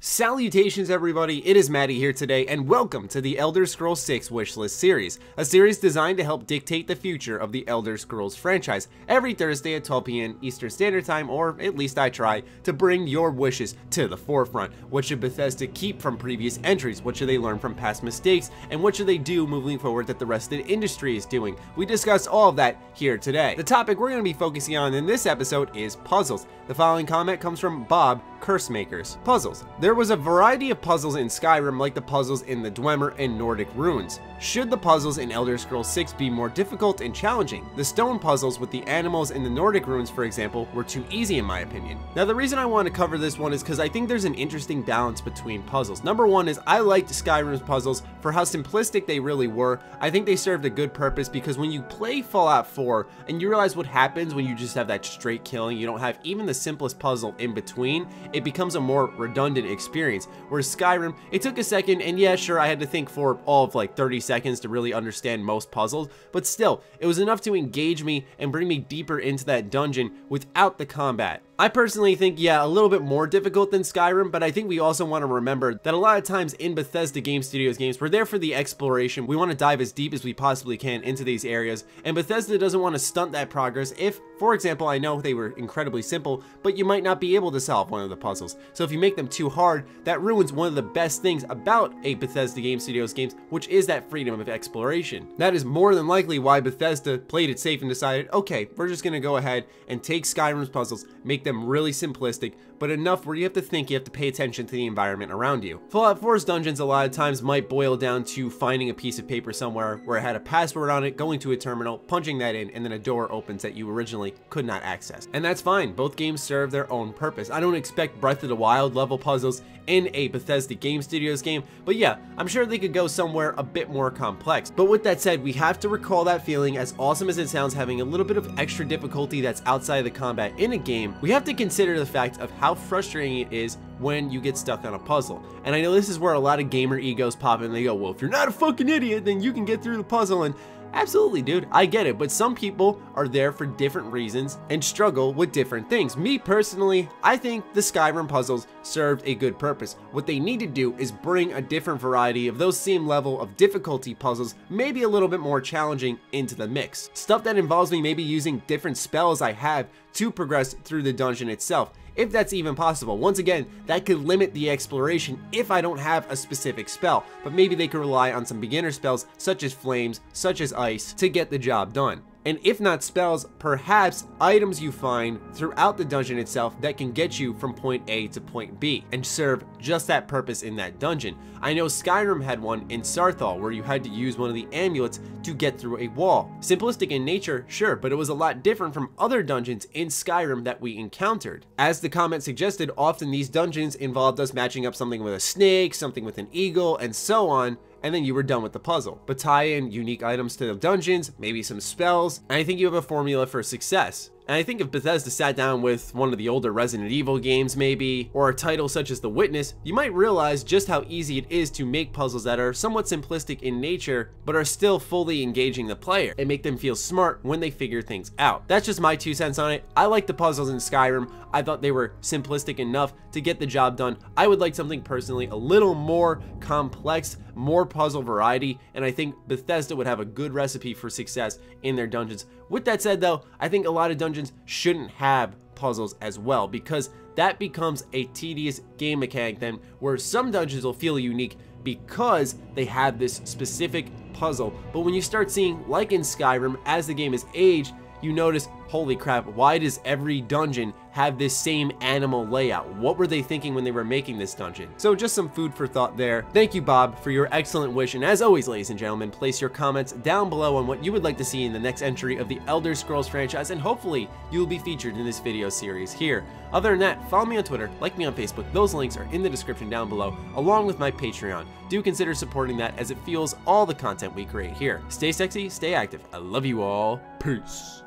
Salutations everybody, it is Matty here today and welcome to the Elder Scrolls 6 Wishlist series, a series designed to help dictate the future of the Elder Scrolls franchise every Thursday at 12 p.m. Eastern Standard Time, or at least I try to bring your wishes to the forefront. What should Bethesda keep from previous entries? What should they learn from past mistakes? And what should they do moving forward that the rest of the industry is doing? We discuss all of that here today. The topic we're going to be focusing on in this episode is puzzles. The following comment comes from Bob, Cursemakers. Puzzles. There was a variety of puzzles in Skyrim like the puzzles in the Dwemer and Nordic runes. Should the puzzles in Elder Scrolls 6 be more difficult and challenging? The stone puzzles with the animals in the Nordic runes, for example, were too easy in my opinion. Now the reason I want to cover this one is because I think there's an interesting balance between puzzles. Number one is I liked Skyrim's puzzles for how simplistic they really were. I think they served a good purpose because when you play Fallout 4 and you realize what happens when you just have that straight killing, you don't have even the simplest puzzle in between, it becomes a more redundant experience. Whereas Skyrim, it took a second, and yeah, sure, I had to think for all of like 30 seconds to really understand most puzzles, but still, it was enough to engage me and bring me deeper into that dungeon without the combat. I personally think, yeah, a little bit more difficult than Skyrim, but I think we also want to remember that a lot of times in Bethesda Game Studios games, we're there for the exploration. We want to dive as deep as we possibly can into these areas, and Bethesda doesn't want to stunt that progress if, for example, I know they were incredibly simple, but you might not be able to solve one of the puzzles. So if you make them too hard, that ruins one of the best things about a Bethesda Game Studios games, which is that freedom of exploration. That is more than likely why Bethesda played it safe and decided, okay, we're just going to go ahead and take Skyrim's puzzles, make them really simplistic, but enough where you have to think, you have to pay attention to the environment around you. Fallout 4's dungeons a lot of times might boil down to finding a piece of paper somewhere where it had a password on it, going to a terminal, punching that in, and then a door opens that you originally could not access. And that's fine, both games serve their own purpose. I don't expect Breath of the Wild level puzzles in a Bethesda Game Studios game, but yeah, I'm sure they could go somewhere a bit more complex. But with that said, we have to recall that feeling, as awesome as it sounds, having a little bit of extra difficulty that's outside of the combat in a game. We have to consider the fact of how frustrating it is when you get stuck on a puzzle. And I know this is where a lot of gamer egos pop in and they go, well, if you're not a fucking idiot, then you can get through the puzzle. And absolutely, dude, I get it, but some people are there for different reasons and struggle with different things. Me personally, I think the Skyrim puzzles served a good purpose. What they need to do is bring a different variety of those same level of difficulty puzzles, maybe a little bit more challenging, into the mix. Stuff that involves me maybe using different spells I have to progress through the dungeon itself, if that's even possible. Once again, that could limit the exploration if I don't have a specific spell, but maybe they could rely on some beginner spells such as flames, such as ice, to get the job done. And if not spells, perhaps items you find throughout the dungeon itself that can get you from point A to point B and serve just that purpose in that dungeon. I know Skyrim had one in Sarthal where you had to use one of the amulets to get through a wall. Simplistic in nature, sure, but it was a lot different from other dungeons in Skyrim that we encountered. As the comment suggested, often these dungeons involved us matching up something with a snake, something with an eagle, and so on, and then you were done with the puzzle. But tie in unique items to the dungeons, maybe some spells, and I think you have a formula for success. And I think if Bethesda sat down with one of the older Resident Evil games maybe, or a title such as The Witness, you might realize just how easy it is to make puzzles that are somewhat simplistic in nature, but are still fully engaging the player and make them feel smart when they figure things out. That's just my 2 cents on it. I like the puzzles in Skyrim. I thought they were simplistic enough to get the job done. I would like something personally a little more complex, more puzzle variety, and I think Bethesda would have a good recipe for success in their dungeons. With that said though, I think a lot of dungeons shouldn't have puzzles as well, because that becomes a tedious game mechanic then, where some dungeons will feel unique because they have this specific puzzle. But when you start seeing, like in Skyrim, as the game has aged, you notice, holy crap, why does every dungeon have this same animal layout? What were they thinking when they were making this dungeon? So just some food for thought there. Thank you, Bob, for your excellent wish, and as always, ladies and gentlemen, place your comments down below on what you would like to see in the next entry of the Elder Scrolls franchise, and hopefully you will be featured in this video series here. Other than that, follow me on Twitter, like me on Facebook, those links are in the description down below, along with my Patreon. Do consider supporting that as it fuels all the content we create here. Stay sexy, stay active. I love you all. Peace.